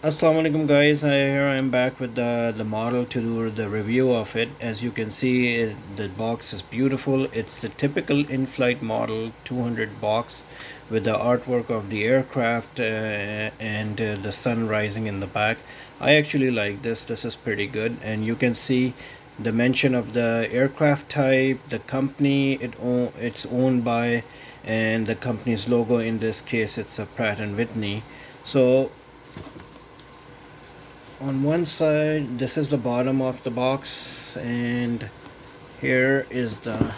Assalamu alaikum guys. Here I am back with the model to do the review of it. As you can see, the box is beautiful. It's a typical in-flight model 200 box with the artwork of the aircraft and the sun rising in the back. I actually like this. This is pretty good, and you can see the mention of the aircraft type, the company it's owned by, and the company's logo. In this case, it's a Pratt and Whitney. So on one side, this is the bottom of the box, and here is the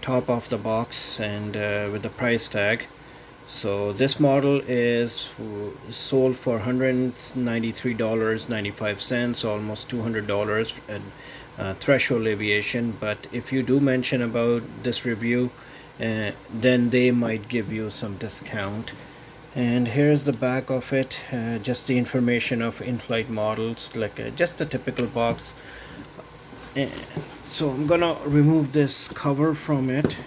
top of the box, and with the price tag. So this model is sold for $193.95, almost $200 at threshold aviation. But if you do mention about this review, then they might give you some discount. And here's the back of it, just the information of in-flight models, like just a typical box. So I'm gonna remove this cover from it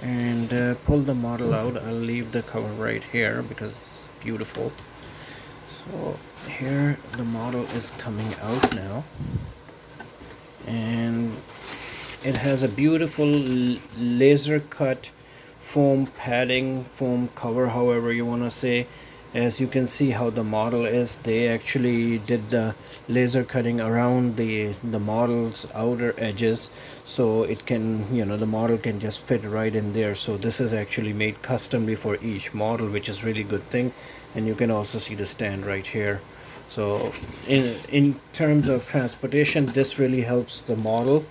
and pull the model out. I'll leave the cover right here because it's beautiful. So here the model is coming out now, and it has a beautiful laser cut foam padding, foam cover, however you want to say. As you can see how the model is, they actually did the laser cutting around the model's outer edges, so it can, the model can just fit right in there. So this is actually made customly for each model, which is really good thing. And you can also see the stand right here. So in terms of transportation, this really helps the model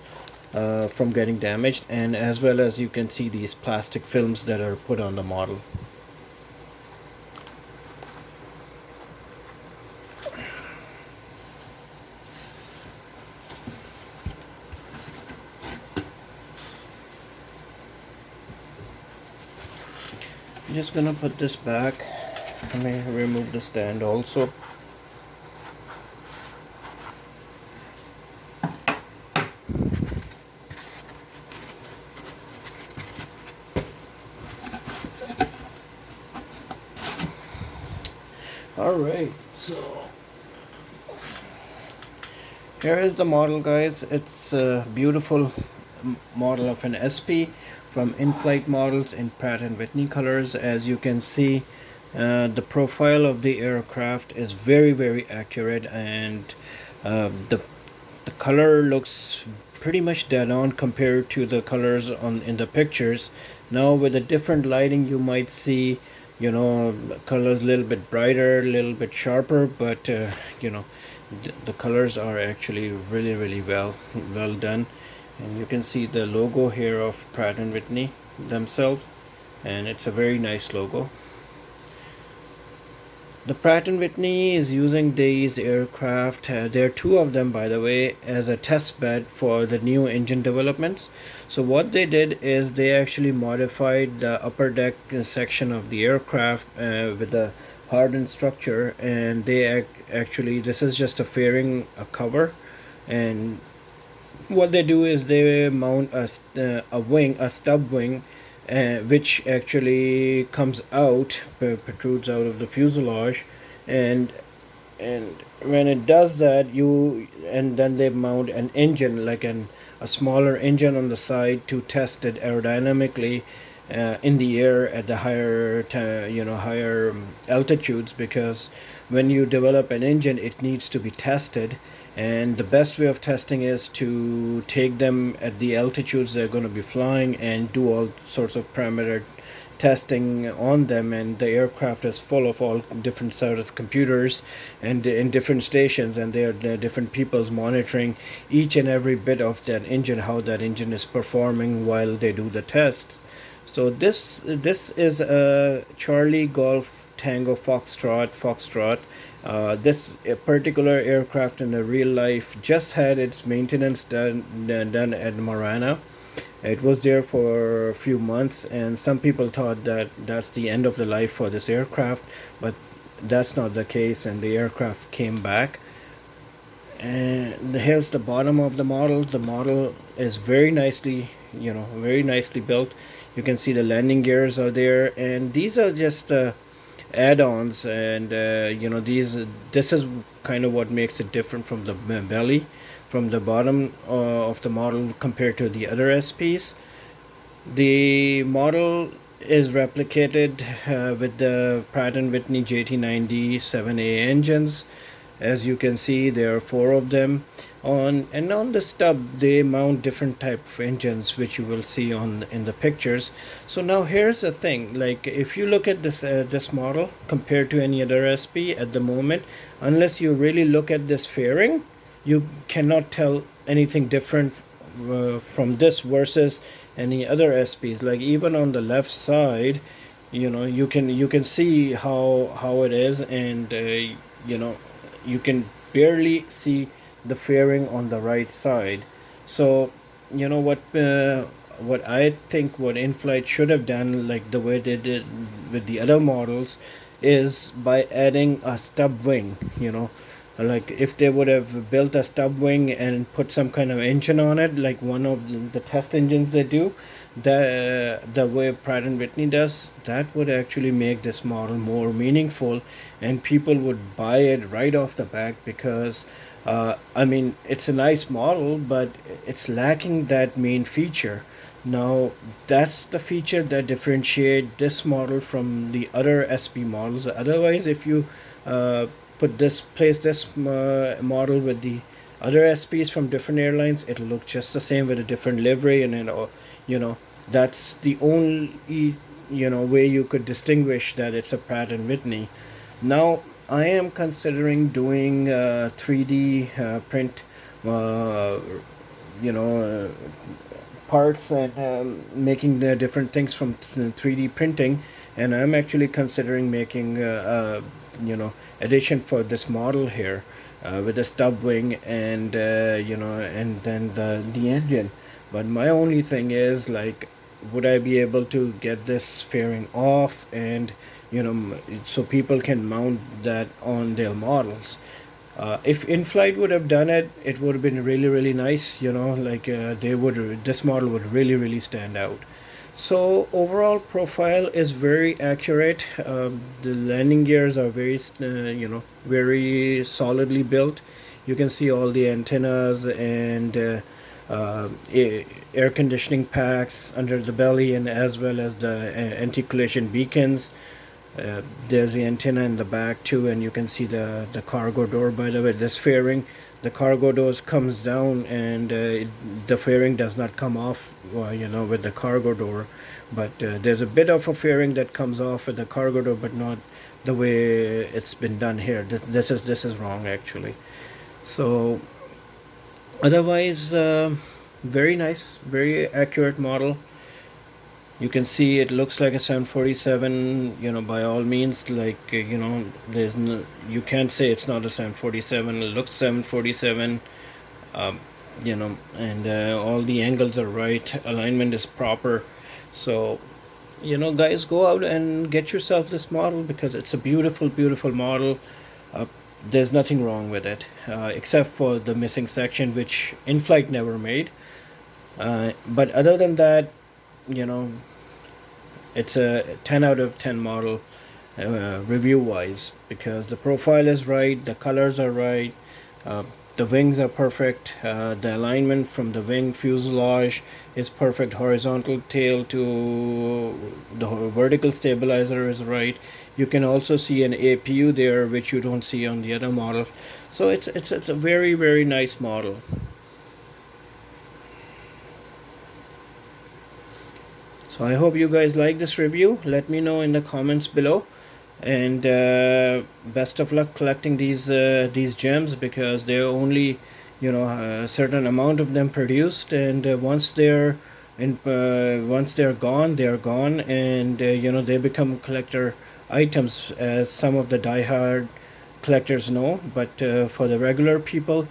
from getting damaged, and as well as you can see these plastic films that are put on the model. I'm just gonna put this back. Let me remove the stand also. Alright, so here is the model, guys. It's a beautiful model of an SP from Inflight Models in Pratt and Whitney colors. As you can see, the profile of the aircraft is very accurate, and the color looks pretty much dead on compared to the colors in the pictures. Now with a different lighting, you might see colors a little bit brighter, a little bit sharper, but the colors are actually really well done. And you can see the logo here of Pratt and Whitney themselves, and it's a very nice logo. The Pratt and Whitney is using these aircraft, there are two of them by the way, as a test bed for the new engine developments. So what they did is they actually modified the upper deck section of the aircraft with a hardened structure, and they actually, this is just a fairing, a cover, and what they do is they mount a wing, a stub wing, which actually comes out, protrudes out of the fuselage, and when it does that, and then they mount an engine, like a smaller engine on the side, to test it aerodynamically in the air at the higher altitudes, because when you develop an engine, it needs to be tested. And the best way of testing is to take them at the altitudes they're going to be flying and do all sorts of parameter testing on them. And the aircraft is full of all different sort of computers and in different stations, and there are different people's monitoring each and every bit of that engine, how that engine is performing while they do the tests. So this is a Charlie Golf Tango Foxtrot. This particular aircraft in the real life just had its maintenance done at Marana. It was there for a few months, and some people thought that that's the end of the life for this aircraft, but that's not the case, and the aircraft came back. And here's the bottom of the model. The model is very nicely very nicely built. You can see the landing gears are there, and these are just add-ons, and this is kind of what makes it different from the belly, from the bottom of the model compared to the other SPs. The model is replicated with the Pratt and Whitney JT9D-7A engines. As you can see, there are four of them on the stub. They mount different type of engines, which you will see in the pictures. So now here's the thing, like if you look at this model compared to any other SP at the moment, unless you really look at this fairing, you cannot tell anything different from this versus any other SPs. Like even on the left side, you can see how it is, and you can barely see the fairing on the right side. So what I think what Inflight should have done, like the way they did with the other models, is by adding a stub wing. Like if they would have built a stub wing and put some kind of engine on it, like one of the test engines they do, the way Pratt and Whitney does, that would actually make this model more meaningful, and people would buy it right off the bat, because it's a nice model, but it's lacking that main feature. Now, that's the feature that differentiate this model from the other SP models. Otherwise, if you place this model with the other SPs from different airlines, it'll look just the same with a different livery, and that's the only way you could distinguish that it's a Pratt and Whitney. Now, I am considering doing 3D print, parts, and making the different things from 3D printing, and I'm actually considering making addition for this model here, with a stub wing, and and then the engine. But my only thing is, like, would I be able to get this fairing off, and so people can mount that on their models? If Inflight would have done it, it would have been really, really nice. This model would really, really stand out. So overall profile is very accurate. The landing gears are very solidly built. You can see all the antennas and air conditioning packs under the belly, and as well as the anti-collision beacons. There's the antenna in the back too, and you can see the cargo door. By the way, this fairing, the cargo doors comes down, and the fairing does not come off with the cargo door, but there's a bit of a fairing that comes off with the cargo door, but not the way it's been done here. This is wrong actually. So otherwise, very nice, very accurate model. You can see it looks like a 747, by all means. Like, there's no, you can't say it's not a 747. It looks 747, and all the angles are right. Alignment is proper. So, guys, go out and get yourself this model, because it's a beautiful, beautiful model. There's nothing wrong with it, except for the missing section, which Inflight never made. But other than that, it's a 10 out of 10 model, review wise, because the profile is right, the colors are right, the wings are perfect, the alignment from the wing fuselage is perfect, horizontal tail to the vertical stabilizer is right. You can also see an APU there, which you don't see on the other model. So it's a very, very nice model. So I hope you guys like this review. Let me know in the comments below, and best of luck collecting these gems, because there are only a certain amount of them produced, and once they're gone, they're gone, and they become collector items, as some of the die-hard collectors know. But for the regular people,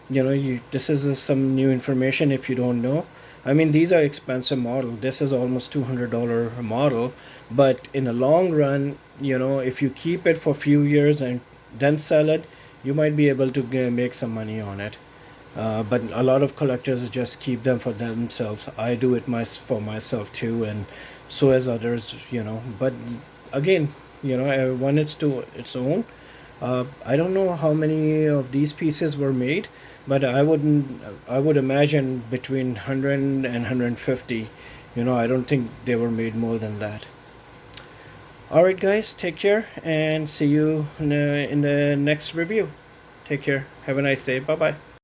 this is some new information if you don't know. I mean, these are expensive models. This is almost $200 a model, but in the long run, if you keep it for a few years and then sell it, you might be able to make some money on it. But a lot of collectors just keep them for themselves. I do it for myself too, and so as others. But again, one is to its own. I don't know how many of these pieces were made, but I would imagine between 100 and 150. I don't think they were made more than that. All right, guys, take care and see you in the next review. Take care. Have a nice day. Bye bye.